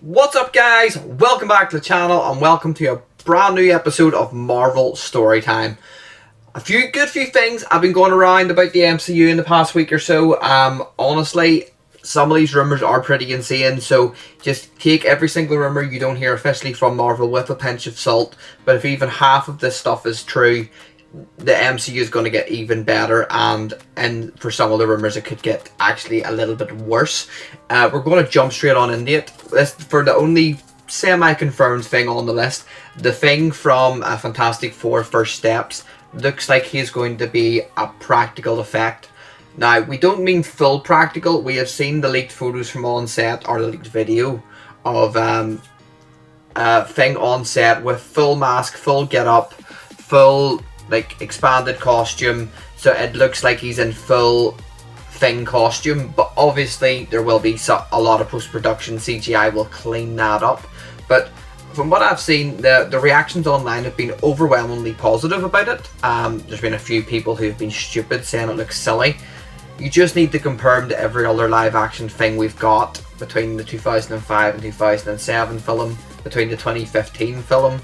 What's up, guys? Welcome back to the channel and welcome to a brand new episode of Marvel Storytime. A few things have been going around about the MCU in the past week or so. Honestly, some of these rumours are pretty insane, so just take every single rumour you don't hear officially from Marvel with a pinch of salt. But if even half of this stuff is true, the MCU is going to get even better, and for some of the rumours it could get actually a little bit worse. We're going to jump straight on into it. This, for the only semi-confirmed thing on the list, the thing from Fantastic Four First Steps looks like he's going to be a practical effect. Now, we don't mean full practical. We have seen the leaked photos from on set, or the leaked video of thing on set with full mask, full get-up, full expanded costume, so it looks like he's in full thing costume. But obviously there will be a lot of post-production. CGI will clean that up, but from what I've seen, the reactions online have been overwhelmingly positive about it. There's been a few people who have been stupid, saying it looks silly. You just need to compare him to every other live action thing we've got between the 2005 and 2007 film, between the 2015 film,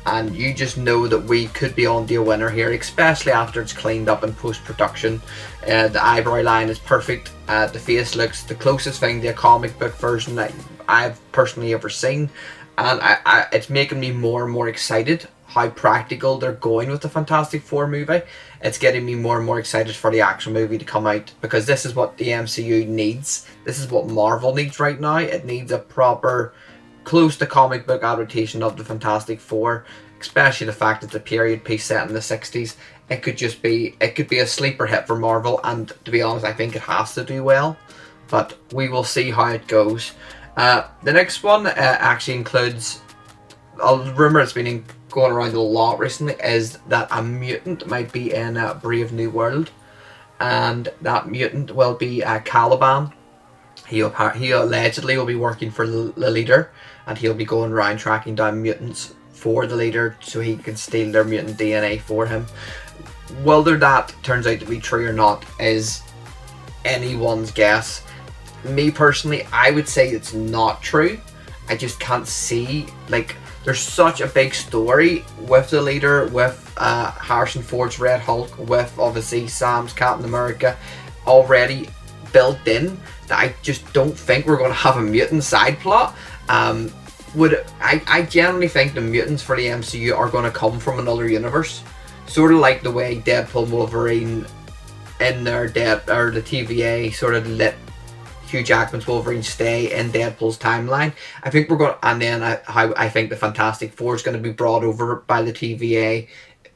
and you just know that we could be on to a winner here, especially after it's cleaned up in post-production. The eyebrow line is perfect. The face looks the closest thing to a comic book version that I've personally ever seen, and it's making me more and more excited how practical they're going with the Fantastic Four movie. It's getting me more and more excited for the actual movie to come out, because this is what the MCU needs. This is what Marvel needs right now. It needs a proper, close to comic book adaptation of the Fantastic Four, especially the fact it's a period piece set in the 60s. It could be a sleeper hit for Marvel, and to be honest, I think it has to do well, but we will see how it goes. The next one actually includes a rumour that's been going around a lot recently, is that a mutant might be in Brave New World, and that mutant will be Caliban. He allegedly will be working for the leader, and he'll be going around tracking down mutants for the leader so he can steal their mutant DNA for him. Whether that turns out to be true or not is anyone's guess. Me personally, I would say it's not true. I just can't see, there's such a big story with the leader, with Harrison Ford's Red Hulk, with obviously Sam's Captain America already built in, that I just don't think we're going to have a mutant side plot. I generally think the mutants for the MCU are going to come from another universe, sort of like the way Deadpool Wolverine in their the TVA sort of let Hugh Jackman's Wolverine stay in Deadpool's timeline. I think we're going, and then I think the Fantastic Four is going to be brought over by the TVA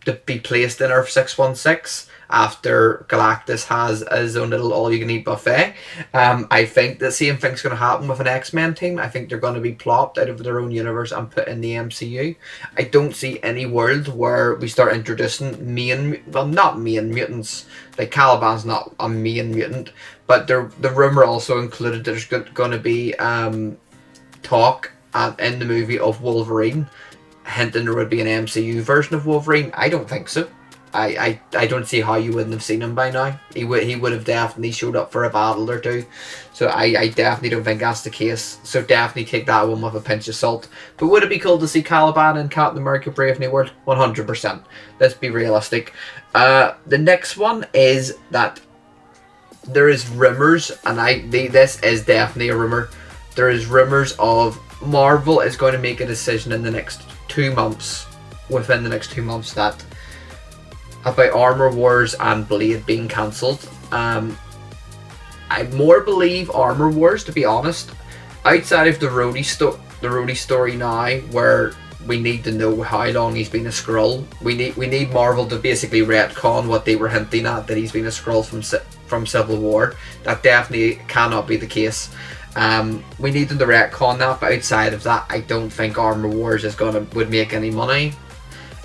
to be placed in Earth 616 after Galactus has his own little all-you-can-eat buffet. I think the same thing's going to happen with an X-Men team. I think they're going to be plopped out of their own universe and put in the MCU. I don't see any world where we start introducing not main mutants. Like, Caliban's not a main mutant, but the rumour also included there's going to be talk in the movie of Wolverine, hinting there would be an MCU version of Wolverine. I don't think so. I don't see how you wouldn't have seen him by now. He would have definitely showed up for a battle or two. So I definitely don't think that's the case. So definitely take that one with a pinch of salt. But would it be cool to see Caliban and Captain America Brave New World? 100%. Let's be realistic. The next one is that there is rumours, and this is definitely a rumour. There is rumours of Marvel is going to make a decision in the next 2 months, within the next 2 months, that about Armor Wars and Blade being cancelled. I more believe Armor Wars, to be honest. Outside of the Rhodey story now, where we need to know how long he's been a Skrull. We need Marvel to basically retcon what they were hinting at, that he's been a Skrull from Civil War. That definitely cannot be the case. We need them to retcon that, but outside of that, I don't think Armor Wars would make any money.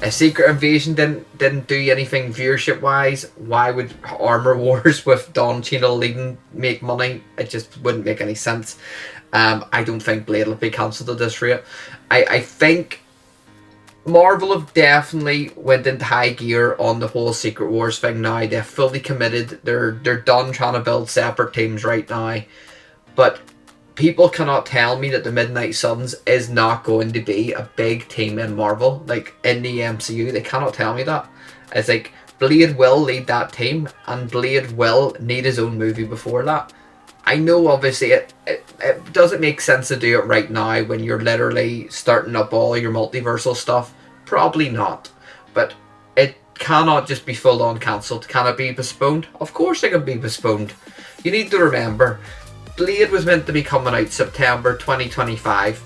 A Secret Invasion didn't do anything viewership wise. Why would Armor Wars with Don Cheadle leading make money? It just wouldn't make any sense. I don't think Blade will be cancelled at this rate. I think Marvel have definitely went into high gear on the whole Secret Wars thing now. They're fully committed. They're done trying to build separate teams right now. But people cannot tell me that the Midnight Suns is not going to be a big team in Marvel, like in the MCU. They cannot tell me that. It's like Blade will lead that team, and Blade will need his own movie before that. I know obviously it doesn't make sense to do it right now when you're literally starting up all your multiversal stuff. Probably not. But it cannot just be full on cancelled. Can it be postponed? Of course it can be postponed. You need to remember, Blade was meant to be coming out September 2025.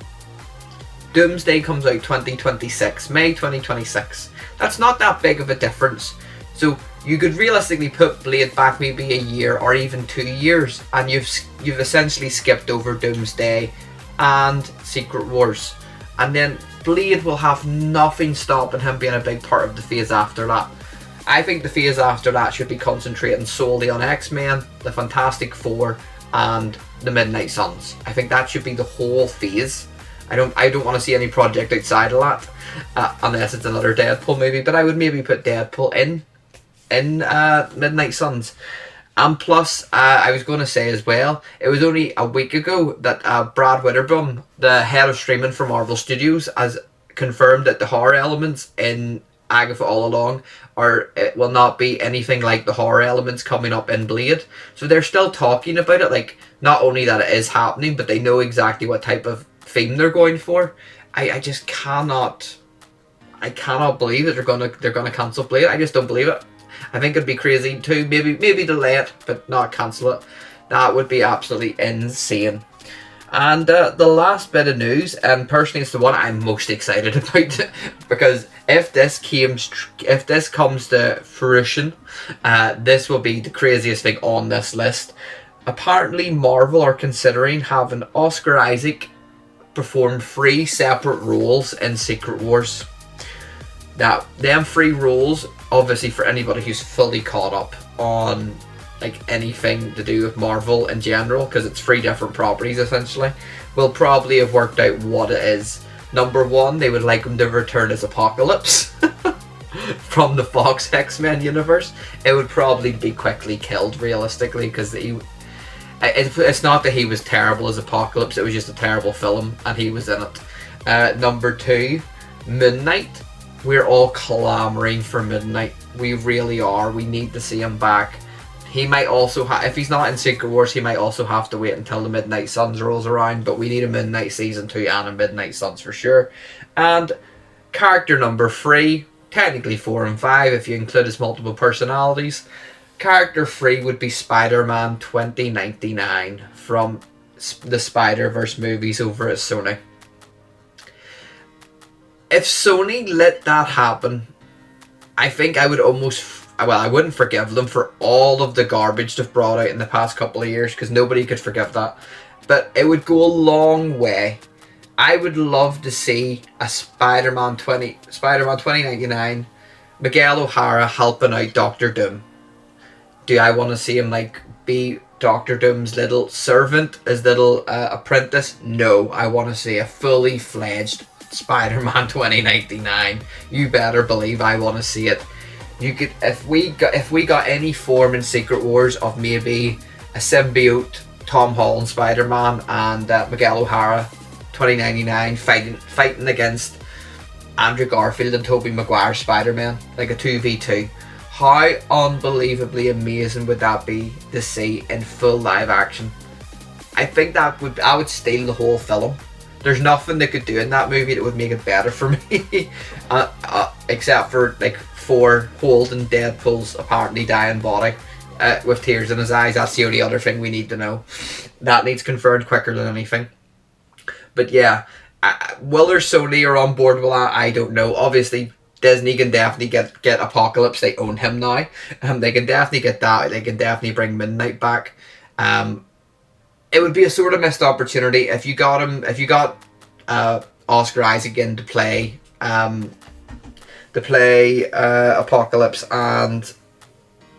Doomsday comes out 2026, May 2026. That's not that big of a difference. So you could realistically put Blade back maybe a year or even 2 years, and you've essentially skipped over Doomsday and Secret Wars. And then Blade will have nothing stopping him being a big part of the phase after that. I think the phase after that should be concentrating solely on X-Men, the Fantastic Four, and the Midnight Suns. I think that should be the whole phase. I don't want to see any project outside of that, unless it's another Deadpool movie. But I would maybe put Deadpool in Midnight Suns. And plus, I was going to say as well, it was only a week ago that Brad Winterbum, the head of streaming for Marvel Studios, has confirmed that the horror elements in Agatha All Along it will not be anything like the horror elements coming up in Blade. So they're still talking about it, like not only that it is happening, but they know exactly what type of theme they're going for. I just cannot believe that they're gonna cancel Blade. I just don't believe it. I think it'd be crazy to maybe delay it, but not cancel it. That would be absolutely insane. And the last bit of news, and personally it's the one I'm most excited about, because if this comes to fruition, this will be the craziest thing on this list. Apparently Marvel are considering having Oscar Isaac perform 3 separate roles in Secret Wars. Now, them 3 roles, obviously for anybody who's fully caught up on like anything to do with Marvel in general, because it's 3 different properties essentially, will probably have worked out what it is. Number 1, they would like him to return as Apocalypse from the Fox X-Men universe. It would probably be quickly killed realistically, because it's not that he was terrible as Apocalypse, it was just a terrible film and he was in it. Number 2, Moon Knight. We're all clamoring for Moon Knight. We really are. We need to see him back. He might also if he's not in Secret Wars, he might also have to wait until the Midnight Suns rolls around, but we need a Midnight Season 2 and a Midnight Suns for sure. And character number 3, technically 4 and 5 if you include his multiple personalities. Character 3 would be Spider-Man 2099 from the Spider-Verse movies over at Sony. If Sony let that happen, I think I would I wouldn't forgive them for all of the garbage they've brought out in the past couple of years, because nobody could forgive that. But it would go a long way. I would love to see a Spider-Man 2099, Miguel O'Hara helping out Doctor Doom. Do I want to see him like be Doctor Doom's little servant, his little apprentice? No, I want to see a fully fledged Spider-Man 2099. You better believe I want to see it. You could, if we got any form in Secret Wars of maybe a symbiote Tom Holland Spider-Man and Miguel O'Hara 2099 fighting against Andrew Garfield and Tobey Maguire Spider-Man, like a 2v2. How unbelievably amazing would that be to see in full live action? I think I would steal the whole film. There's nothing they could do in that movie that would make it better for me, except for like for holding Deadpool's apparently dying body with tears in his eyes. That's the only other thing we need to know. That needs confirmed quicker than anything. But yeah, whether Sony are on board with that, I don't know. Obviously, Disney can definitely get Apocalypse. They own him now. They can definitely get that. They can definitely bring Midnight back. It would be a sort of missed opportunity if you got him. If you got Oscar Isaac in to play Apocalypse and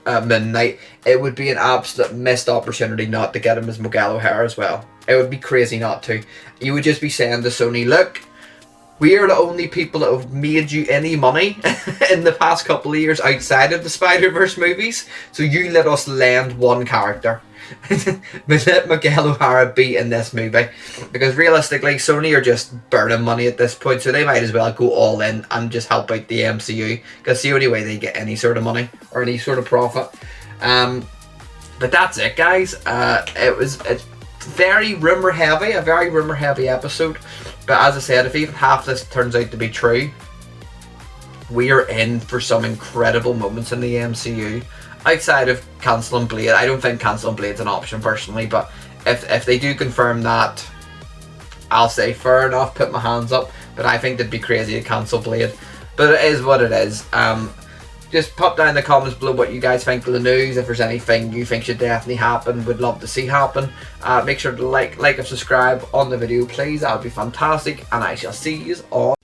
Midnight, it would be an absolute missed opportunity not to get him as Miguel O'Hara as well. It would be crazy not to. You would just be saying to Sony, look, We are the only people that have made you any money in the past couple of years outside of the Spider-Verse movies. So you let us land one character. Let Miguel O'Hara be in this movie. Because realistically, Sony are just burning money at this point. So they might as well go all in and just help out the MCU. Because the only way they get any sort of money or any sort of profit. But that's it, guys. It's very rumor heavy, a very rumor heavy episode. But as I said, if even half this turns out to be true, we are in for some incredible moments in the MCU. Outside of cancelling Blade, I don't think cancelling Blade's an option personally, but if they do confirm that, I'll say fair enough, put my hands up. But I think they'd be crazy to cancel Blade. But it is what it is. Just pop down in the comments below what you guys think of the news. If there's anything you think should definitely happen, would love to see happen. Make sure to like and subscribe on the video, please. That would be fantastic. And I shall see you all.